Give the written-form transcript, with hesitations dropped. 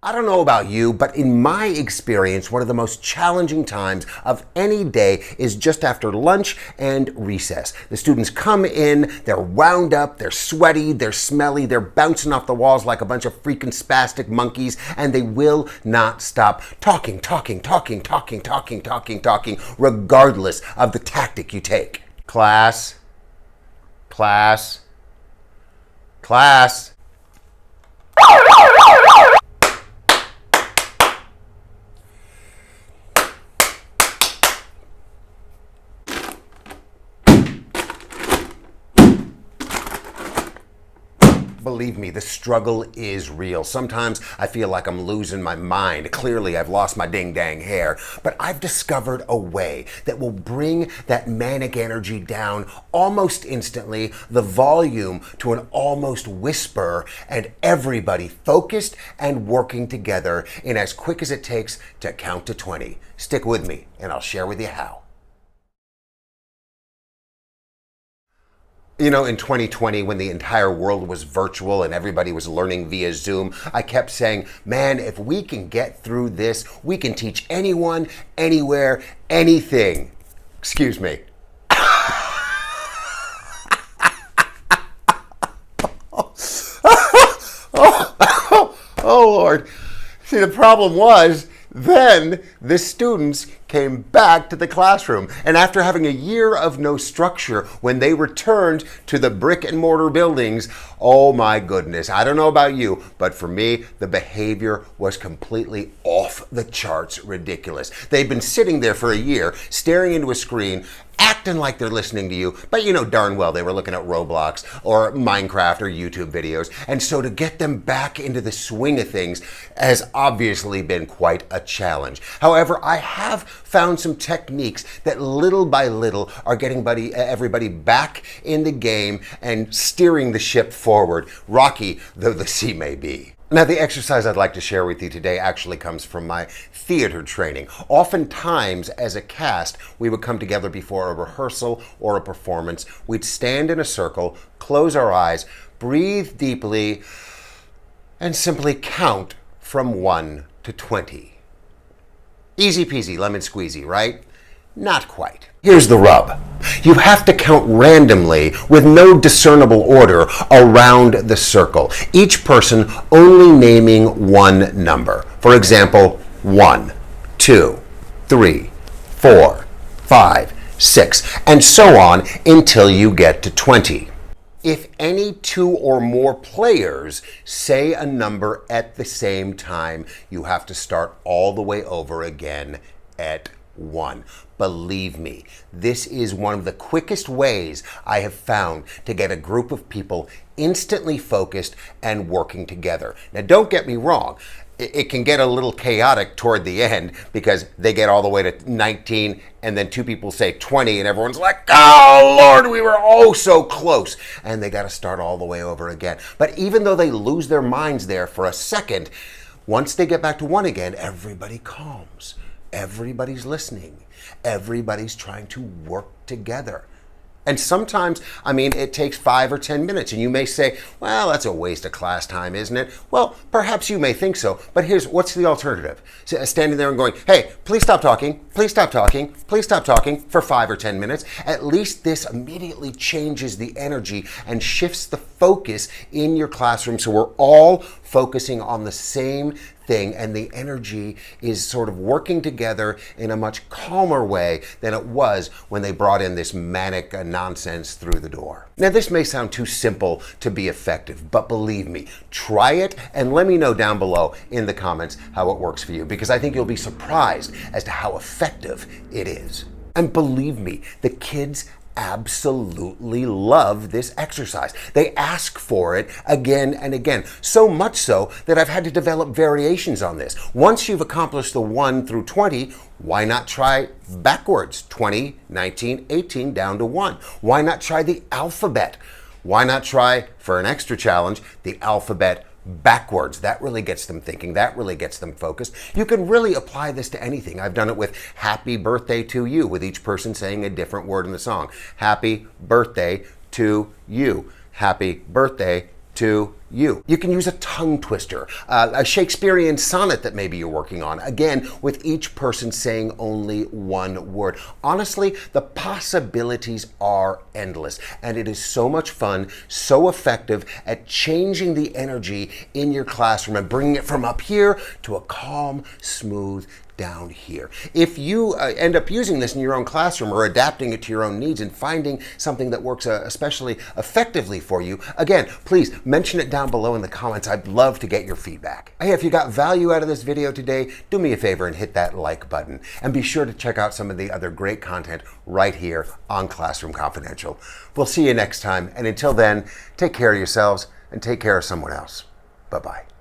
I don't know about you, but in my experience, one of the most challenging times of any day is just after lunch and recess. The students come in, they're wound up, they're sweaty, they're smelly, they're bouncing off the walls like a bunch of freaking spastic monkeys, and they will not stop talking, regardless of the tactic you take. Class. Believe me, the struggle is real. Sometimes I feel like I'm losing my mind. Clearly, I've lost my ding-dang hair. But I've discovered a way that will bring that manic energy down almost instantly, the volume to an almost whisper, and everybody focused and working together in as quick as it takes to count to 20. Stick with me, and I'll share with you how. You know, in 2020, when the entire world was virtual and everybody was learning via Zoom, I kept saying, man, if we can get through this, we can teach anyone, anywhere, anything. Excuse me. Oh, Lord. See, the problem was, then the students came back to the classroom, and after having a year of no structure, when they returned to the brick and mortar buildings, oh my goodness, I don't know about you, but for me, the behavior was completely off the charts ridiculous. They've been sitting there for a year, staring into a screen, acting like they're listening to you, but you know darn well they were looking at Roblox or Minecraft or YouTube videos. And so to get them back into the swing of things has obviously been quite a challenge. However, I have found some techniques that little by little are getting everybody back in the game and steering the ship forward, rocky though the sea may be. Now, the exercise I'd like to share with you today actually comes from my theater training. Oftentimes, as a cast, we would come together before a rehearsal or a performance. We'd stand in a circle, close our eyes, breathe deeply, and simply count from 1 to 20. Easy peasy, lemon squeezy, right? Not quite. Here's the rub. You have to count randomly with no discernible order around the circle, each person only naming one number. For example, 1, 2, 3, 4, 5, 6, and so on until you get to 20. If any two or more players say a number at the same time, you have to start all the way over again at 1. Believe me, this is one of the quickest ways I have found to get a group of people instantly focused and working together. Now, don't get me wrong. It can get a little chaotic toward the end because they get all the way to 19 and then two people say 20 and everyone's like, oh Lord, we were oh so close. And they got to start all the way over again. But even though they lose their minds there for a second, once they get back to 1 again, everybody calms. Everybody's listening. Everybody's trying to work together. And sometimes, it takes 5 or 10 minutes, and you may say, well, that's a waste of class time, isn't it? Well, perhaps you may think so, but what's the alternative? Standing there and going, hey, please stop talking, please stop talking, please stop talking for 5 or 10 minutes. At least this immediately changes the energy and shifts the focus in your classroom, so we're all focusing on the same thing, and the energy is sort of working together in a much calmer way than it was when they brought in this manic nonsense through the door. Now, this may sound too simple to be effective, but believe me, try it and let me know down below in the comments how it works for you, because I think you'll be surprised as to how effective it is. And believe me, the kids absolutely love this exercise. They ask for it again and again, so much so that I've had to develop variations on this. Once you've accomplished the 1 through 20, why not try backwards? 20, 19, 18, down to 1. Why not try the alphabet? Why not try, for an extra challenge, the alphabet backwards? That really gets them thinking. That really gets them focused. You can really apply this to anything. I've done it with happy birthday to you, with each person saying a different word in the song. Happy birthday to you. Happy birthday to you. You can use a tongue twister, a Shakespearean sonnet that maybe you're working on, again, with each person saying only one word. Honestly, the possibilities are endless, and it is so much fun, so effective at changing the energy in your classroom and bringing it from up here to a calm, smooth down here. If you end up using this in your own classroom or adapting it to your own needs and finding something that works especially effectively for you, again, please mention it down below in the comments. I'd love to get your feedback. Hey, if you got value out of this video today, do me a favor and hit that like button. And be sure to check out some of the other great content right here on Classroom Confidential. We'll see you next time. And until then, take care of yourselves and take care of someone else. Bye-bye.